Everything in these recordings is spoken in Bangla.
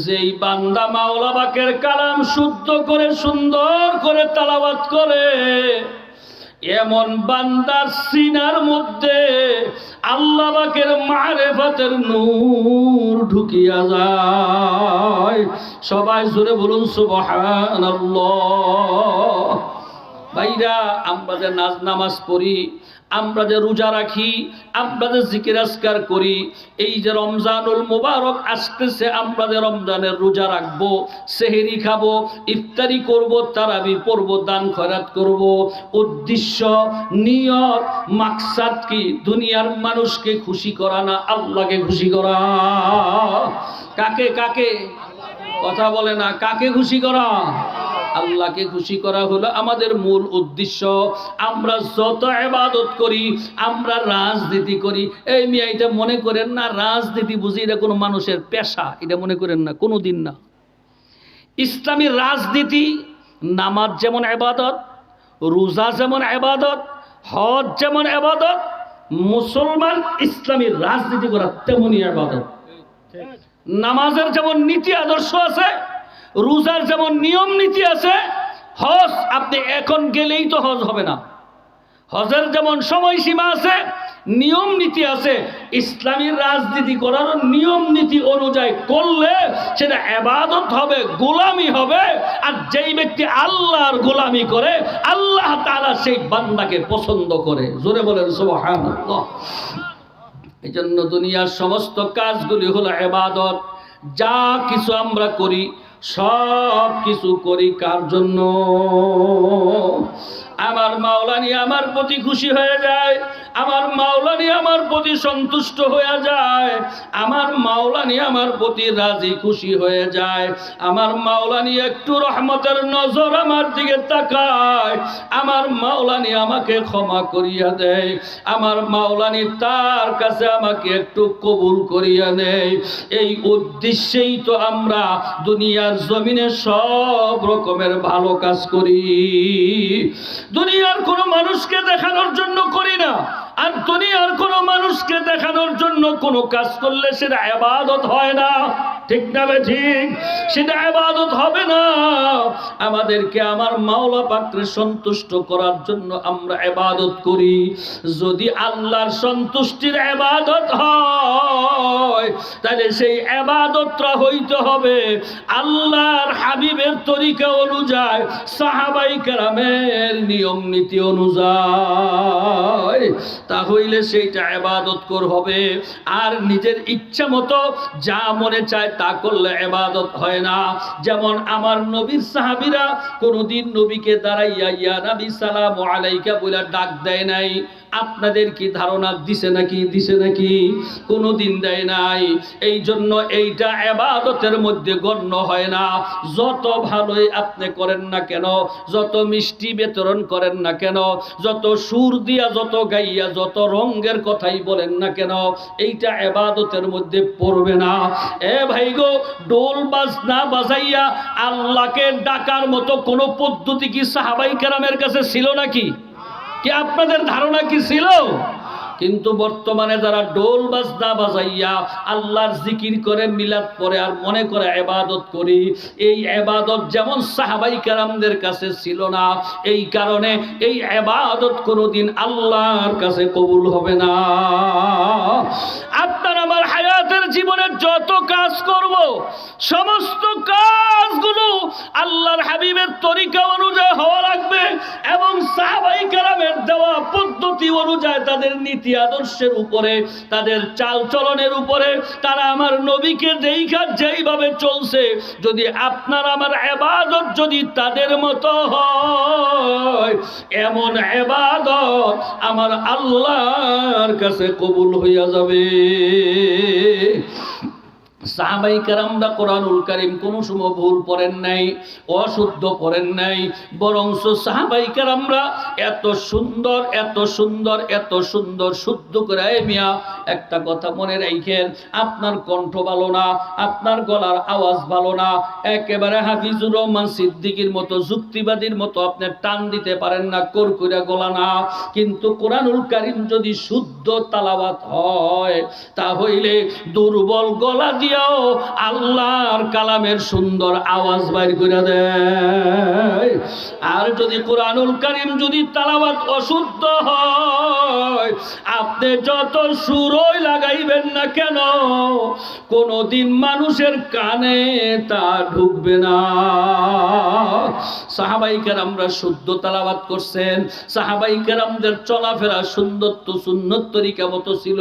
যেই বান্দা মাওলা পাকের কালাম শুদ্ধ করে সুন্দর করে তেলাওয়াত করে, এমন বান্দার সিনার মধ্যে আল্লাহ পাকের মারিফাতের নূর ঢুকিয়া যায়। সবাই জোরে বলুন সুবহানাল্লাহ। ভাইরা, আমরা যে নামাজ পড়ি, আমরা যে রোজা রাখি, আমরা যে জিকির আজকার করি, এই যে রমজানুল মুবারক আসতেছে, আমরা যে রমজানের রোজা রাখবো, সেহরি খাবো, ইফতারি করব, তারাবি পড়ব, দান খয়রাত করব, উদ্দেশ্য, নিয়ত, মাকসাদ কি? দুনিয়ার মানুষকে খুশি করা না আল্লাহকে খুশি করা। কাকে কাকে? কথা বলে না, কাকে খুশি করা? আল্লাহকে খুশি করা হলো আমাদের মূল উদ্দেশ্য। আমরা যত ইবাদত করি, আমরা রাজনীতি করি, এই মিয়া এটা মনে করেন না রাজনীতি বুঝি এটা কোনো মানুষের পেশা, এটা মনে করেন না, কোনোদিন না। ইসলামী রাজনীতি, নামাজ যেমন ইবাদত, রোজা যেমন ইবাদত, হজ যেমন ইবাদত, মুসলমান ইসলামী রাজনীতি করা তেমনই ইবাদত। নামাজের যেমন নীতি আদর্শ আছে, রোজার যেমন নিয়ম নীতি আছে, হজ আপনি এখন গেলেই তো হজ হবে না। হজের যেমন সময়সীমা আছে, নিয়ম নীতি আছে, ইসলামী রাজনীতি করার নিয়ম নীতি অনুযায়ী করলে সেটা ইবাদত হবে, গোলামি হবে। আর যেই ব্যক্তি আল্লাহর গোলামি করে, আল্লাহ তাআলা সেই বান্দাকে পছন্দ করে। জোরে বলেন সুবহানাল্লাহ। এই জন্য দুনিয়ার সমস্ত কাজগুলি হলো ইবাদত। যা কিছু আমরা করি, সব কিছু করি কার জন্য? আমার মাওলানি আমার প্রতি খুশি হয়ে যায়, আমার মাওলানি আমার প্রতি সন্তুষ্ট হয়ে যায়, আমার মাওলানি আমার প্রতি রাজি খুশি হয়ে যায়, আমার মাওলানি একটু রহমতের নজর আমার দিকে তাকায়, আমার মাওলানি আমাকে ক্ষমা করিয়া দেয়, আমার মাওলানি তার কাছে আমাকে একটু কবুল করিয়া নেয়। এই উদ্দেশ্যেই তো আমরা দুনিয়ার জমিনে সব রকমের ভালো কাজ করি। দুনিয়ার কোনো মানুষকে দেখানোর জন্য করি না, আর দুনিয়ার কোনো মানুষকে দেখানোর জন্য কোনো কাজ করলে সেটা ইবাদত হয় না। ঠিক না ঠিক? সেটা ইবাদত হবে না। আমাদেরকে আমার মাওলা পাককে সন্তুষ্ট করার জন্য আমরা ইবাদত করি। যদি আল্লাহর সন্তুষ্টির ইবাদত হয়, তাহলে সেই ইবাদতটা হইতে হবে আল্লাহর হাবিবের তরিকা অনুযায়ী, সাহাবায়ে কেরামের নিয়ম নীতি অনুযায়ী, তাহলে সেইটা ইবাদত কর হবে। আর নিজের ইচ্ছা মতো যা মনে চায় তা করলে ইবাদত হয় না। যেমন আমার নবীর সাহাবীরা কোনদিন নবীকে দাঁড়াইয়া ইয়া নবী সালামু আলাইকা বলে ডাক দেয় নাই। আপনাদের কি ধারণা দিছে নাকি? দিছে নাকি? কোনদিন দেয় নাই। এই জন্য এইটা ইবাদতের মধ্যে গণ্য হয় না। যত ভালোই আপনি করেন না কেন, যত মিষ্টি বিতরণ করেন না কেন, যত সুর দিয়া, যত গাইয়া, যত রঙের কথাই বলেন না কেন, এইটা ইবাদতের মধ্যে পড়বে না। এ ভাই গো, ডোল বাজনা বাজাইয়া আল্লাহকে ডাকার মতো কোন পদ্ধতি কি সাহাবায়ে কেরামের কাছে ছিল নাকি? কি আপনাদের ধারণা কি ছিল? কিন্তু বর্তমানে যারা ডোল বাজনা বাজাইয়া আল্লাহর জিকির করে, মিলাদ পড়ে আর মনে করে ইবাদত করি, এই ইবাদত যেমন সাহাবায়ে কেরামদের কাছে ছিল না। এই কারণে এই ইবাদত কোনোদিন আল্লাহর কাছে কবুল হবে না। আপনার আমার হায়াতের জীবনের যত কাজ করব, সমস্ত কাজগুলো আল্লাহর হাবিবের তরিকা অনুযায়ী হওয়া লাগবে এবং সাহাবায়ে কেরামের দেওয়া পদ্ধতি অনুযায়ী, তাদের নীতি আদর্শের উপরে, তাদের চাল চলনের উপরে, তারা আমার নবীকে দেখা যেইভাবে চলছে, যদি আপনার আমার ইবাদত যদি তাদের মতো হয়, এমন ইবাদত আমার আল্লাহর কাছে কবুল হইয়া যাবে। সাহাবায়ে কেরামরা কোরআনুল কারীম কোনো সময় ভুল পড়েন নাই, অশুদ্ধ পড়েন নাই, বরং সাহাবায়ে কেরামরা এত সুন্দর, এত সুন্দর, এত সুন্দর শুদ্ধ করে। মিয়া একটা কথা মনে রাখেন, আপনার কণ্ঠ ভালো না, আপনার গলার আওয়াজ ভালো না, একেবারে হাফিজুর রহমান সিদ্দিকীর মতো, যুক্তিবাদীর মতো আপনি টান দিতে পারেন না, করকুরা গলা না, কিন্তু কোরআনুল কারীম যদি শুদ্ধ তালাওয়াত হয়, তাহলে দুর্বল গলা দিয়ে দাঁড়াইয়াও আল্লাহর কালামের সুন্দর আওয়াজ বাইর করে দেয়। আর যদি কোরআনুল কারীম যদি তেলাওয়াত অশুদ্ধ হয়, আপনি যত সুরই লাগাইবেন না কেন, কোনদিন মানুষের কানে তা ঢুকবে না। সাহাবায়ে কেরামরা শুদ্ধ তেলাওয়াত করছেন, সাহাবায়ে কেরামদের চলাফেরা সুন্নত সুন্নত তরিকা মতো ছিল,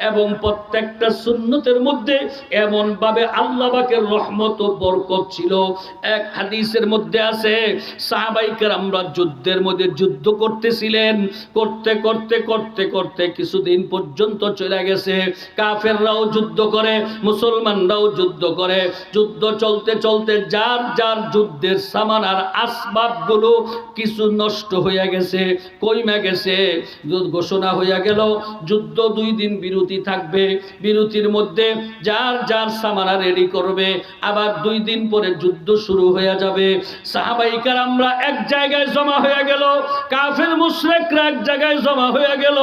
এবং প্রত্যেকটা সুন্নতের মধ্যে এমন ভাবে আল্লাহ পাকের রহমত ও বরকত ছিল। এক হাদিসের মধ্যে আছে, সাহাবায়ে কেরামরা যুদ্ধের মধ্যে যুদ্ধ করতেছিলেন, করতে করতে করতে করতে কিছুদিন পর্যন্ত চলে গেছে। কাফেররাও যুদ্ধ করে, মুসলমানরাও যুদ্ধ করে। যুদ্ধ চলতে চলতে যার যার যুদ্ধের সামান আর আসবাবগুলো কিছু নষ্ট হয়ে গেছে, কইমা গেছে। ঘোষণা হয়ে গেল যুদ্ধ 2 দিন বিরতি থাকবে, বিরতির মধ্যে যার যার সামানা রেডি করবে, আবার 2 দিন পরে যুদ্ধ শুরু হয়ে যাবে। সাহাবায়ে কেরামরা এক জায়গায় জমা হয়ে গেল, কাফের মুশরিকরা এক জায়গায় জমা হয়ে গেল।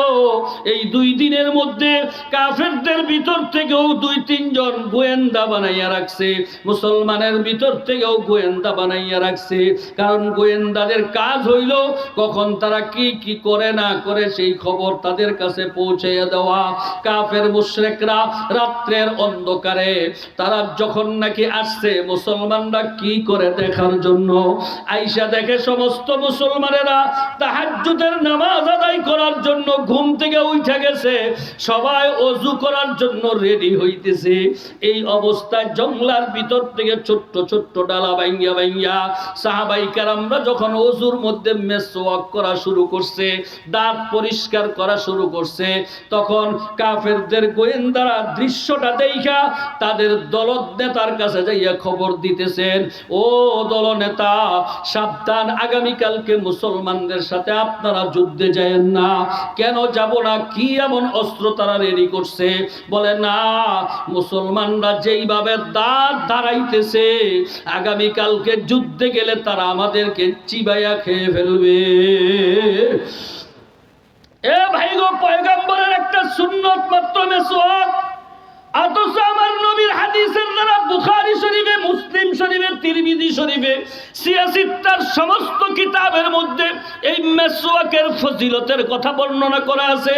এই 2 দিনের মধ্যে কাফেরদের ভিতর থেকেও 2-3 জন গোয়েন্দা বানাইয়া রাখছে, মুসলমানের ভিতর থেকেও গোয়েন্দা বানাইয়া রাখছে। কারণ গোয়েন্দাদের কাজ হইল কখন তারা কি কি করে না করে সেই খবর তাদের কাছে পৌঁছাইয়া দেওয়া। কাফের মুশরিকরা রাত্রের অন্ধকারে তারা যখন নাকি আসছে মুসলমানরা কি করে দেখার জন্য, আইসা দেখে সমস্ত মুসলমানেরা তাহাজ্জুদের নামাজ আদায় করার জন্য ঘুম থেকে উঠে গেছে, সবাই ওযু করার জন্য রেডি হইতেছে। এই অবস্থায় জঙ্গলার ভিতর থেকে ছোট্ট ছোট্ট ডালা ভাঙ্গিয়া ভাঙ্গিয়া সাহাবায়ে কেরামরা যখন ওযুর মধ্যে মেসওয়াক করা শুরু করছে, দাঁত পরিষ্কার করা শুরু করছে, তখন কাফেরদের গোয়েন্দারা দৃশ্যটা দেখা তাদের দলনেতার কাছে যাইয়া খবর দিতেছেন, ও দলনেতা সাবধান, আগামীকালকে মুসলমানদের সাথে আপনারা যুদ্ধে যায়েন না। কেন যাব না? কি এমন অস্ত্র তারা রেডি করছে? বলে না, মুসলমানরা যেইভাবে দাঁত দাঁড়াইতেছে আগামীকালকে যুদ্ধে গেলে তারা আমাদেরকে চিবাইয়া খেয়ে ফেলবে। এ ভাই গো, পয়গম্বরের একটা সুন্নত মাত্র মেসওয়াক, অথচ আমার নবীর হাদিসের দ্বারা বুখারী শরীফে, মুসলিম শরীফে, তিরমিজি শরীফে, সিয়াসিত্তার সমস্ত কিতাবের মধ্যে এই মেসওয়াকের ফজিলতের কথা বর্ণনা করা আছে।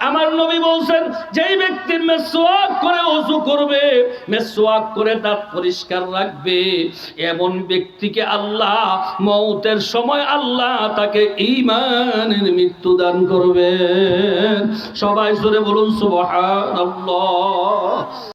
আমার নবী বলছেন, যেই ব্যক্তি মেসওয়াক করে ওযু করবে, মেসওয়াক করে দাঁত পরিষ্কার রাখবে, এমন ব্যক্তিকে আল্লাহ মওতের সময় আল্লাহ তাকে ঈমানের মৃত্যু দান করবেন। সবাই জোরে বলুন সুবহানাল্লাহ।